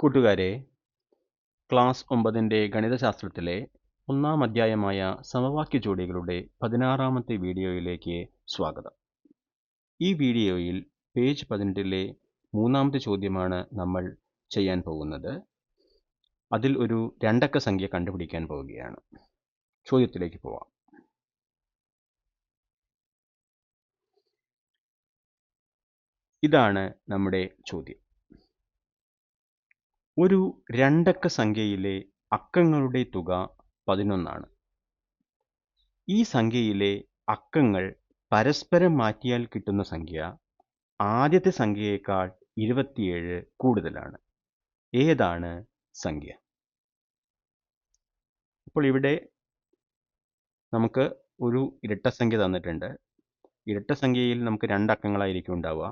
കൂട്ടുകാരെ, ക്ലാസ് 9 ഗണിതശാസ്ത്രത്തിലെ ഒന്നാം അധ്യായമായ സമവാക്യ ജോഡികളുടെ 16-ാമത്തെ വീഡിയോയിലേക്ക് സ്വാഗതം. ഈ വീഡിയോയിൽ പേജ് 18-ലെ 3-ാമത്തെ ചോദ്യമാണ് നമ്മൾ ചെയ്യാൻ പോകുന്നത്. അതിൽ ഒരു രണ്ടക്ക സംഖ്യ കണ്ടുപിടിക്കാൻ പോവുകയാണ്. ചോദ്യത്തിലേക്ക് പോവാം. ഇതാണ് നമ്മുടെ ചോദ്യം. ഒരു രണ്ടക്ക സംഖ്യയിലെ അക്കങ്ങളുടെ തുക 11 ആണ്. ഈ സംഖ്യയിലെ അക്കങ്ങൾ പരസ്പരം മാറ്റിയാൽ കിട്ടുന്ന സംഖ്യ ആദ്യത്തെ സംഖ്യയേക്കാൾ 27 കൂടുതലാണ്. ഏതാണ് സംഖ്യ? അപ്പോൾ ഇവിടെ നമുക്ക് ഒരു ഇരട്ടസംഖ്യ തന്നിട്ടുണ്ട്. ഇരട്ടസംഖ്യയിൽ നമുക്ക് രണ്ടക്കങ്ങളായിരിക്കും ഉണ്ടാവുക.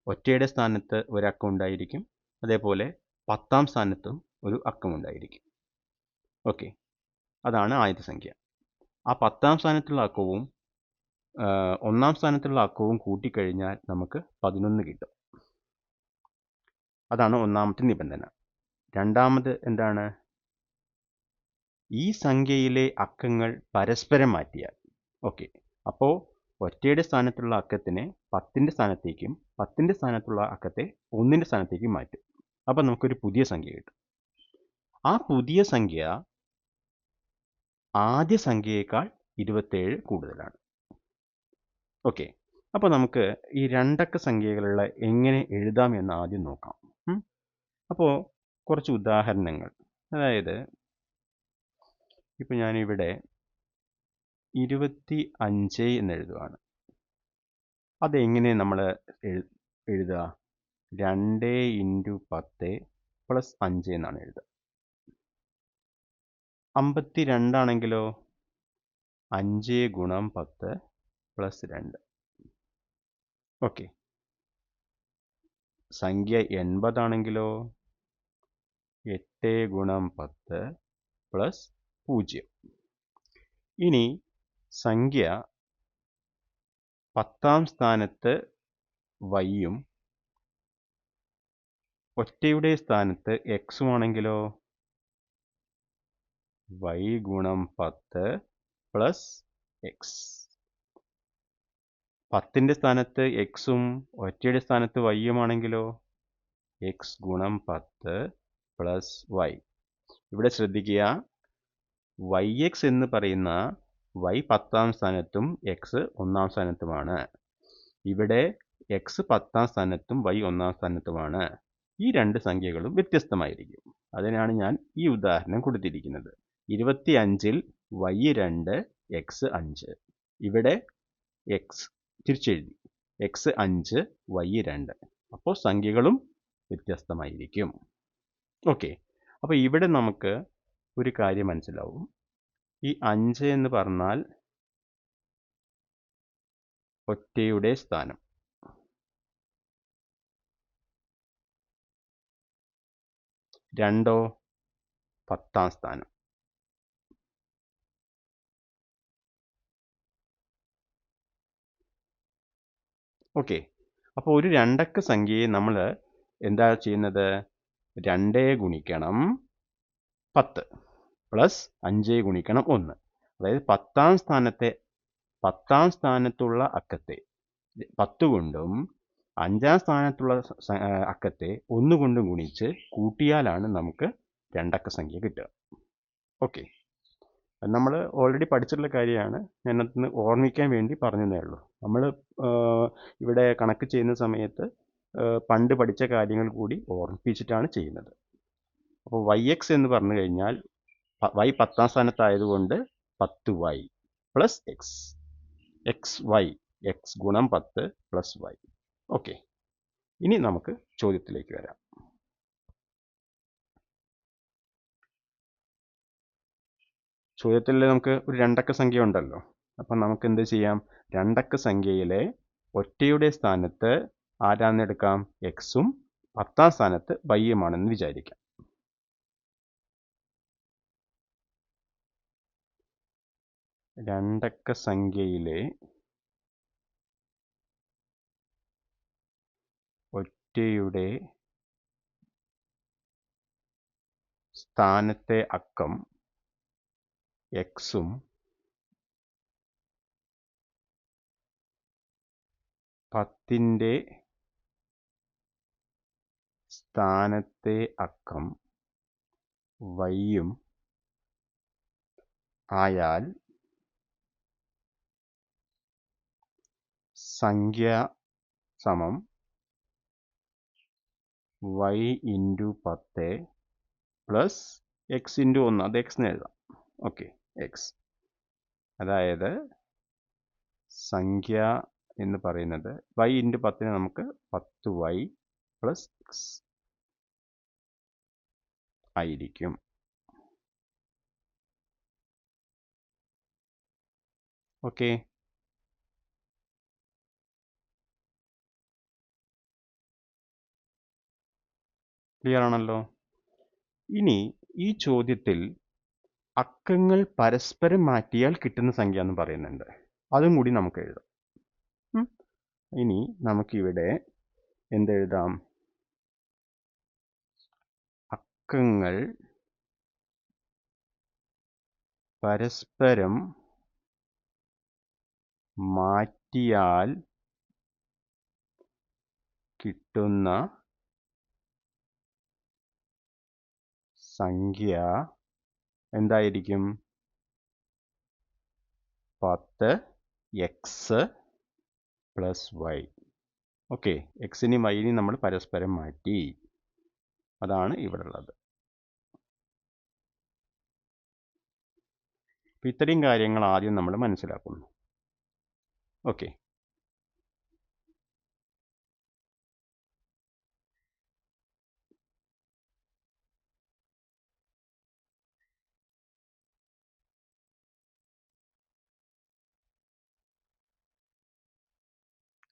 ഒറ്റയുടെ സ്ഥാനത്ത് ഒരക്കം ഉണ്ടായിരിക്കും. അതേപോലെ 10-ാം സ്ഥാനത്തും ഒരു അക്കം ഉണ്ടായിരിക്കും. ഓക്കെ, അതാണ് ആദ്യത്തെ സംഖ്യ. ആ 10-ാം സ്ഥാനത്തുള്ള അക്കവും 1-ാം സ്ഥാനത്തുള്ള അക്കവും കൂട്ടിക്കഴിഞ്ഞാൽ നമുക്ക് 11 കിട്ടും. അതാണ് ഒന്നാമത്തെ നിബന്ധന. രണ്ടാമത് എന്താണ്? ഈ സംഖ്യയിലെ അക്കങ്ങൾ പരസ്പരം മാറ്റിയാൽ. ഓക്കെ, അപ്പോൾ ഒറ്റയുടെ സ്ഥാനത്തുള്ള അക്കത്തിനെ 10-ന്റെ സ്ഥാനത്തേക്കും 10-ന്റെ സ്ഥാനത്തുള്ള അക്കത്തെ 1-ന്റെ സ്ഥാനത്തേക്കും മാറ്റും. അപ്പോൾ നമുക്കൊരു പുതിയ സംഖ്യ കിട്ടും. ആ പുതിയ സംഖ്യ ആദ്യ സംഖ്യയേക്കാൾ 27 കൂടുതലാണ്. ഓക്കെ, അപ്പോൾ നമുക്ക് ഈ രണ്ടക്ക സംഖ്യകളുള്ള എങ്ങനെ എഴുതാം എന്ന് ആദ്യം നോക്കാം. അപ്പോൾ കുറച്ച് ഉദാഹരണങ്ങൾ. അതായത് ഇപ്പോൾ ഞാനിവിടെ 25 എന്ന് എഴുതുകയാണ്. അതെങ്ങനെ നമ്മൾ എഴുതുക? 2 × 10 + 5 എന്നാണ് എഴുതുക. 52 ആണെങ്കിലോ 5 × 10 + 2. ഓക്കെ, സംഖ്യ 80 ആണെങ്കിലോ 8 × 10 + 0. ഇനി സംഖ്യ 10-ാം സ്ഥാനത്ത് y-യും ഒറ്റയുടെ സ്ഥാനത്ത് x-ഉം ആണെങ്കിലോ y × 10 + x. 10-ന്റെ സ്ഥാനത്ത് x-ഉം ഒറ്റയുടെ സ്ഥാനത്ത് y-യും ആണെങ്കിലോ x × 10 + y. ഇവിടെ ശ്രദ്ധിക്കുക, yx എന്ന് പറയുന്ന y 10-ാം സ്ഥാനത്തും x 1-ാം സ്ഥാനത്തുമാണ്. ഇവിടെ x 10-ാം സ്ഥാനത്തും y 1-ാം സ്ഥാനത്തുമാണ്. ഈ രണ്ട് സംഖ്യകളും വ്യത്യസ്തമായിരിക്കും. അതിനാണ് ഞാൻ ഈ ഉദാഹരണം കൊടുത്തിരിക്കുന്നത്. 25-ൽ y 2 x 5. ഇവിടെ x തിരിച്ചെഴുതി, x 5 y 2. അപ്പോൾ സംഖ്യകളും വ്യത്യസ്തമായിരിക്കും. ഓക്കെ, അപ്പോൾ ഇവിടെ നമുക്ക് ഒരു കാര്യം മനസ്സിലാവും. ഈ 5 എന്ന് പറഞ്ഞാൽ ഒറ്റയുടെ സ്ഥാനം. 2 10-ാം സ്ഥാനം. ഓക്കെ, അപ്പോൾ ഒരു രണ്ടക്ക സംഖ്യയെ നമ്മൾ എന്താ ചെയ്യുന്നത്? 2 ഗുണിക്കണം 10 + 5 ഗുണിക്കണം 1. അതായത് 10-ാം സ്ഥാനത്തുള്ള അക്കത്തെ 10 കൊണ്ടും 5-ാം സ്ഥാനത്തുള്ള അക്കത്തെ 1 കൊണ്ടും ഗുണിച്ച് കൂട്ടിയാലാണ് നമുക്ക് രണ്ടക്ക സംഖ്യ കിട്ടുക. ഓക്കെ, നമ്മൾ ഓൾറെഡി പഠിച്ചിട്ടുള്ള കാര്യമാണ്. ഞാനതൊന്ന് ഓർമ്മിക്കാൻ വേണ്ടി പറഞ്ഞതേ ഉള്ളൂ. നമ്മൾ ഇവിടെ കണക്ക് ചെയ്യുന്ന സമയത്ത് പണ്ട് പഠിച്ച കാര്യങ്ങൾ കൂടി ഓർമ്മിപ്പിച്ചിട്ടാണ് ചെയ്യുന്നത്. അപ്പോൾ yx എന്ന് പറഞ്ഞു കഴിഞ്ഞാൽ y 10-ാം സ്ഥാനത്തായതുകൊണ്ട് 10y + x. xy x × 10 + y. Okay, ഇനി നമുക്ക് ചോദ്യത്തിലേക്ക് വരാം. ചോദ്യത്തിൽ നമുക്ക് ഒരു രണ്ടക്ക സംഖ്യ ഉണ്ടല്ലോ. അപ്പം നമുക്ക് എന്ത് ചെയ്യാം? രണ്ടക്ക സംഖ്യയിലെ ഒറ്റയുടെ സ്ഥാനത്ത് ആരാന്ന് എടുക്കാം? എക്സും 10-ാം സ്ഥാനത്ത് y-യുമാണെന്ന് വിചാരിക്കാം. രണ്ടക്ക സംഖ്യയിലെ ഒറ്റയുടെ സ്ഥാനത്തെ അക്കം എക്സും 10ൻ്റെ സ്ഥാനത്തെ അക്കം വൈയും ആയാൽ സംഖ്യ സമം y into 10 plus X into 1. അത് എക്സ് എന്ന് എഴുതാം. Okay, X. അതായത് സംഖ്യ എന്ന് പറയുന്നത് y ഇൻറ്റു 10നെ നമുക്ക് 10y പ്ലസ് എക്സ് ആയിരിക്കും. ഓക്കെ, ക്ലിയർ ആണല്ലോ. ഇനി ഈ ചോദ്യത്തിൽ അക്കങ്ങൾ പരസ്പരം മാറ്റിയാൽ കിട്ടുന്ന സംഖ്യ എന്ന് പറയുന്നുണ്ട്. അതും കൂടി നമുക്ക് എഴുതാം. ഇനി നമുക്കിവിടെ എന്തെഴുതാം? അക്കങ്ങൾ പരസ്പരം മാറ്റിയാൽ കിട്ടുന്ന സംഖ്യ എന്തായിരിക്കും? 10x plus y. ഓക്കെ, എക്സിനെയും വൈനെയും നമ്മൾ പരസ്പരം മാറ്റി. അതാണ് ഇവിടെ ഉള്ളത്. അപ്പം ഇത്രയും കാര്യങ്ങൾ ആദ്യം നമ്മൾ മനസ്സിലാക്കുന്നു. Okay,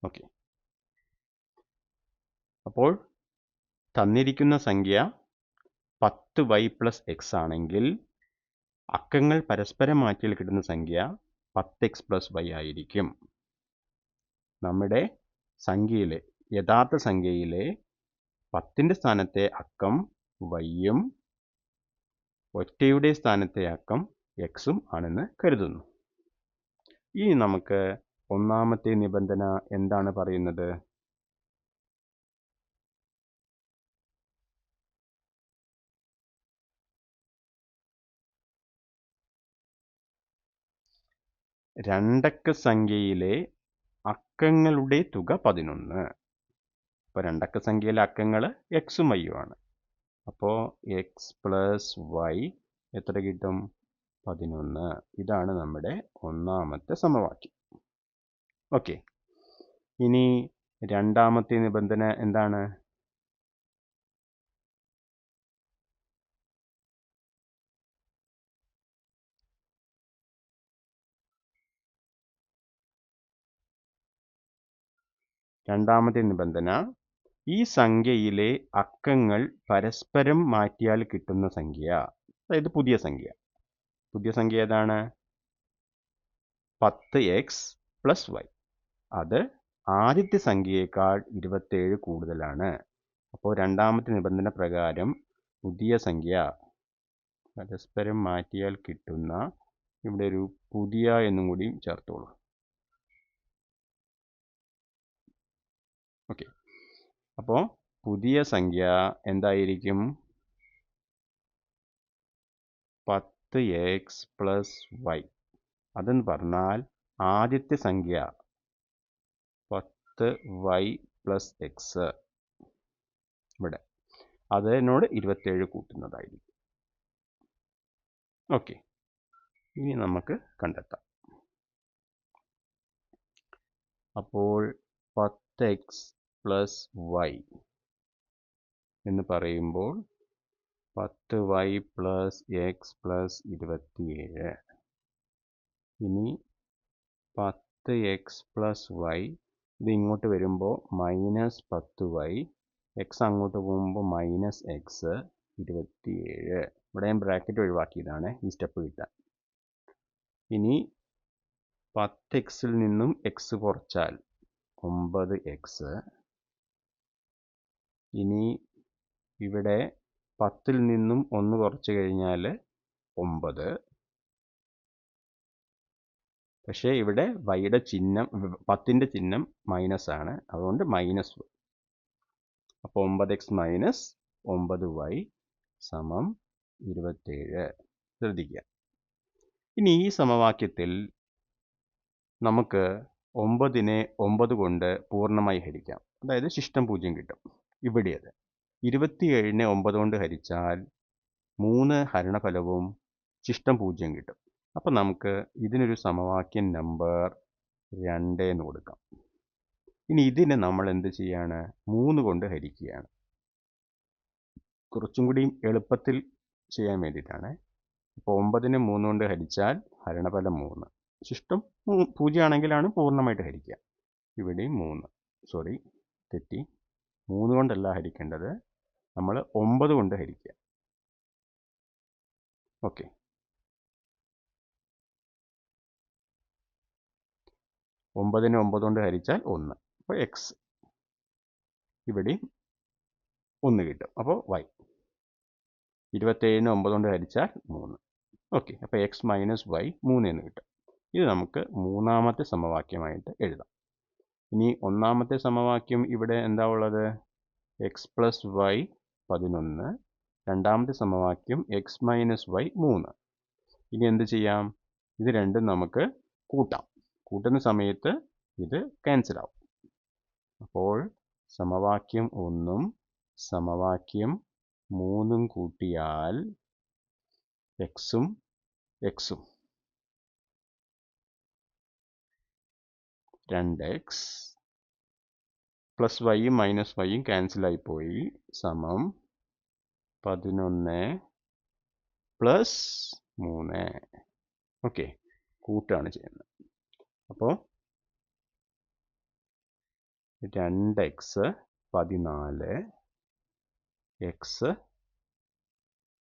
okay. അപ്പോൾ തന്നിരിക്കുന്ന സംഖ്യ 10y പ്ലസ് എക്സ് ആണെങ്കിൽ അക്കങ്ങൾ പരസ്പരം മാറ്റിയാൽ കിട്ടുന്ന സംഖ്യ 10x പ്ലസ് y ആയിരിക്കും. നമ്മുടെ സംഖ്യയിലെ യഥാർത്ഥ സംഖ്യയിലെ 10ൻ്റെ സ്ഥാനത്തെ അക്കം വൈയും ഒറ്റയുടെ സ്ഥാനത്തെ അക്കം എക്സും ആണെന്ന് കരുതുന്നു. ഇനി നമുക്ക് ഒന്നാമത്തെ നിബന്ധന എന്താണ് പറയുന്നത്? രണ്ടക്ക സംഖ്യയിലെ അക്കങ്ങളുടെ തുക 11. അപ്പോൾ രണ്ടക്ക സംഖ്യയിലെ അക്കങ്ങൾ എക്സും വൈയും ആണ്. അപ്പോൾ എക്സ് പ്ലസ് വൈ എത്ര കിട്ടും? 11. ഇതാണ് നമ്മുടെ ഒന്നാമത്തെ സമവാക്യം. ഓക്കെ, ഇനി രണ്ടാമത്തെ നിബന്ധന എന്താണ്? രണ്ടാമത്തെ നിബന്ധന ഈ സംഖ്യയിലെ അക്കങ്ങൾ പരസ്പരം മാറ്റിയാൽ കിട്ടുന്ന സംഖ്യ, അതായത് പുതിയ സംഖ്യ. പുതിയ സംഖ്യ ഏതാണ്? 10x plus Y. അത് ആദ്യത്തെ സംഖ്യയേക്കാൾ 27 കൂടുതലാണ്. അപ്പോൾ രണ്ടാമത്തെ നിബന്ധന പ്രകാരം പുതിയ സംഖ്യ പരസ്പരം മാറ്റിയാൽ കിട്ടുന്ന, ഇവിടെ ഒരു പുതിയ എന്നും കൂടി ചേർത്തോളൂ. ഓക്കെ, അപ്പോൾ പുതിയ സംഖ്യ എന്തായിരിക്കും? 10x plus Y. അതെന്ന് പറഞ്ഞാൽ ആദ്യത്തെ സംഖ്യ 10y പ്ലസ് എക്സ്, ഇവിടെ അതിനോട് 27 കൂട്ടുന്നതായിരിക്കും. ഓക്കെ, ഇനി നമുക്ക് കണ്ടെത്താം. അപ്പോൾ 10x പ്ലസ് വൈ എന്ന് പറയുമ്പോൾ 10y പ്ലസ് എക്സ് പ്ലസ് 27. ഇനി 10x പ്ലസ് വൈ ഇത് ഇങ്ങോട്ട് വരുമ്പോൾ മൈനസ് 10y, എക്സ് അങ്ങോട്ട് പോകുമ്പോൾ മൈനസ് എക്സ് 27. ഇവിടെ ഞാൻ ബ്രാക്കറ്റ് ഒഴിവാക്കിയതാണ് ഈ സ്റ്റെപ്പ് കിട്ടാൻ. ഇനി 10xൽ നിന്നും എക്സ് കുറച്ചാൽ 9x. ഇനി ഇവിടെ 10ൽ നിന്നും 1 കുറച്ച് കഴിഞ്ഞാൽ 9. പക്ഷേ ഇവിടെ വൈയുടെ ചിഹ്നം 10ൻ്റെ ചിഹ്നം മൈനസ് ആണ്, അതുകൊണ്ട് മൈനസ്. അപ്പോൾ 9x മൈനസ് 9y സമം 27. ശ്രദ്ധിക്കുക. ഇനി ഈ സമവാക്യത്തിൽ നമുക്ക് 9നെ 9 കൊണ്ട് പൂർണ്ണമായി ഹരിക്കാം, അതായത് ശിഷ്ടം 0 കിട്ടും. ഇവിടെ അത് 27നെ 9 കൊണ്ട് ഹരിച്ചാൽ 3 ഹരണഫലവും ശിഷ്ടം 0 കിട്ടും. അപ്പം നമുക്ക് ഇതിനൊരു സമവാക്യം നമ്പർ 2 എന്ന് കൊടുക്കാം. ഇനി ഇതിനെ നമ്മൾ എന്ത് ചെയ്യാണ്? 3 കൊണ്ട് ഹരിക്കുകയാണ്. കുറച്ചും കൂടി എളുപ്പത്തിൽ ചെയ്യാൻ വേണ്ടിയിട്ടാണ്. അപ്പോൾ 9നെ 3 കൊണ്ട് ഹരിച്ചാൽ ഹരണഫലം 3, ശിഷ്ടം 0 ആണെങ്കിലാണ് പൂർണ്ണമായിട്ട് ഹരിക്കുക. ഇവിടെയും 3, സോറി തെറ്റി, 3 കൊണ്ടല്ല ഹരിക്കേണ്ടത്, നമ്മൾ 9 കൊണ്ട് ഹരിക്കുക. ഓക്കെ, 9നെ 9 കൊണ്ട് ഹരിച്ചാൽ 1, അപ്പോൾ x. ഇവിടെ 1 കിട്ടും, അപ്പോൾ y. 27നെ 9 കൊണ്ട് ഹരിച്ചാൽ 3. ഓക്കെ, അപ്പോൾ x മൈനസ് y 3 എന്ന് കിട്ടും. ഇത് നമുക്ക് മൂന്നാമത്തെ സമവാക്യമായിട്ട് എഴുതാം. ഇനി ഒന്നാമത്തെ സമവാക്യം ഇവിടെ എന്താ ഉള്ളത്? x plus y 11. രണ്ടാമത്തെ സമവാക്യം x മൈനസ് y 3. ഇനി എന്ത് ചെയ്യാം? ഇത് രണ്ടും നമുക്ക് കൂട്ടാം. കൂട്ടുന്ന സമയത്ത് ഇത് ക്യാൻസൽ ആവും. അപ്പോൾ സമവാക്യം 1ഉം സമവാക്യം 3ഉം കൂട്ടിയാൽ എക്സും എക്സും 2x പ്ലസ് വൈയും മൈനസ് വൈയും ക്യാൻസലായിപ്പോയി, സമം 11 പ്ലസ് 3. ഓക്കെ, കൂട്ടാണ് ചെയ്യുന്നത്. അപ്പോൾ 2x 14, x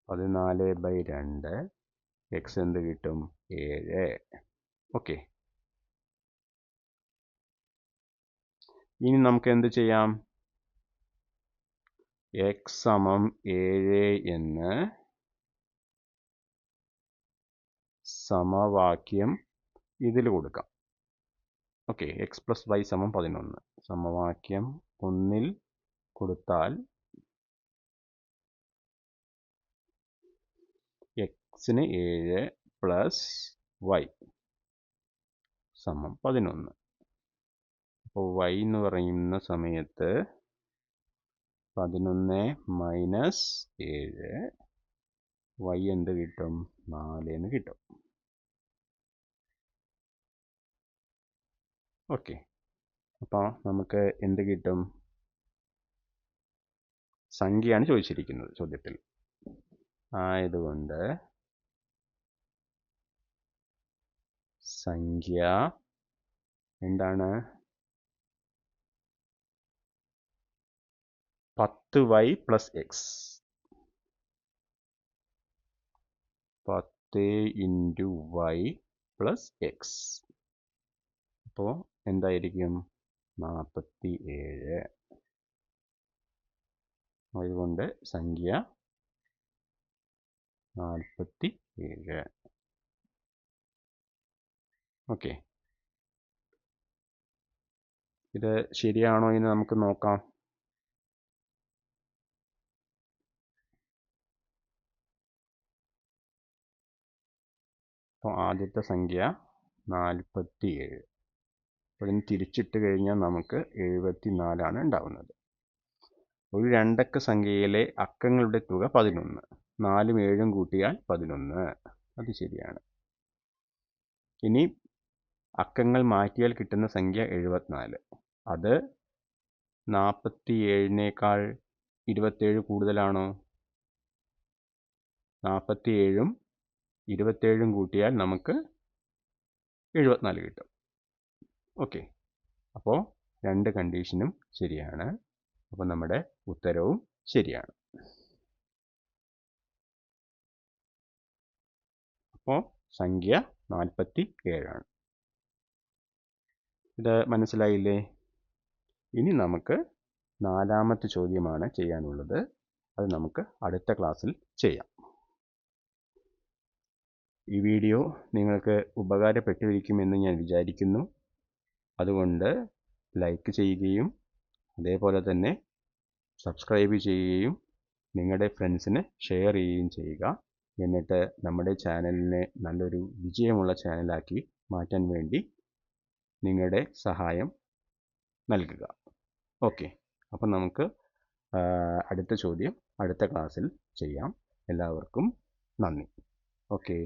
14/2, x എന്ത് കിട്ടും? 7. ഓക്കെ, ഇനി നമുക്ക് എന്ത് ചെയ്യാം? x സമം 7 എന്ന് സമവാക്യം ഇതിൽ കൊടുക്കാം. ഓക്കെ, x പ്ലസ് വൈ സമം 11 സമവാക്യം 1ൽ കൊടുത്താൽ എക്സിന് 7 പ്ലസ് വൈ സമം 11. അപ്പോൾ y എന്ന് പറയുന്ന സമയത്ത് 11 മൈനസ് 7, y എന്ത് കിട്ടും? 4 എന്ന് കിട്ടും. ഓക്കെ, അപ്പോൾ നമുക്ക് എന്ത് കിട്ടും? സംഖ്യയാണ് ചോദിച്ചിരിക്കുന്നത് ചോദ്യത്തിൽ, ആയതുകൊണ്ട് സംഖ്യ എന്താണ്? 10y plus X. 10 into Y plus X. അപ്പോൾ എന്തായിരിക്കും? 47. അതുകൊണ്ട് സംഖ്യ 47. ഓക്കെ, ഇത് ശരിയാണോ എന്ന് നമുക്ക് നോക്കാം. അപ്പോൾ ആദ്യത്തെ സംഖ്യ 47. ഇവിടെ നിന്ന് തിരിച്ചിട്ട് കഴിഞ്ഞാൽ നമുക്ക് 74 ഉണ്ടാവുന്നത്. ഒരു രണ്ടക്ക സംഖ്യയിലെ അക്കങ്ങളുടെ തുക 11. 4ഉം 7ഉം കൂട്ടിയാൽ 11. അത് ശരിയാണ്. ഇനി അക്കങ്ങൾ മാറ്റിയാൽ കിട്ടുന്ന സംഖ്യ 74. അത് 47നേക്കാൾ 27 കൂടുതലാണോ? 47ഉം 27ഉം കൂട്ടിയാൽ നമുക്ക് 74 കിട്ടും. ഓക്കെ, അപ്പോൾ രണ്ട് കണ്ടീഷനും ശരിയാണ്. അപ്പോൾ നമ്മുടെ ഉത്തരവും ശരിയാണ്. അപ്പോൾ സംഖ്യ 47 ആണ്. ഇത് മനസ്സിലായില്ലേ? ഇനി നമുക്ക് നാലാമത്തെ ചോദ്യമാണ് ചെയ്യാനുള്ളത്. അത് നമുക്ക് അടുത്ത ക്ലാസ്സിൽ ചെയ്യാം. ഈ വീഡിയോ നിങ്ങൾക്ക് ഉപകാരപ്പെട്ടിരിക്കുമെന്ന് ഞാൻ വിചാരിക്കുന്നു. അതുകൊണ്ട് ലൈക്ക് ചെയ്യുകയും അതേപോലെ തന്നെ സബ്സ്ക്രൈബ് ചെയ്യുകയും നിങ്ങളുടെ ഫ്രണ്ട്സിന് ഷെയർ ചെയ്യുകയും ചെയ്യുക. എന്നിട്ട് നമ്മുടെ ചാനലിനെ നല്ലൊരു വിജയമുള്ള ചാനലാക്കി മാറ്റാൻ വേണ്ടി നിങ്ങളുടെ സഹായം നൽകുക. ഓക്കെ, അപ്പം നമുക്ക് അടുത്ത ചോദ്യം അടുത്ത ക്ലാസ്സിൽ ചെയ്യാം. എല്ലാവർക്കും നന്ദി. ഓക്കെ.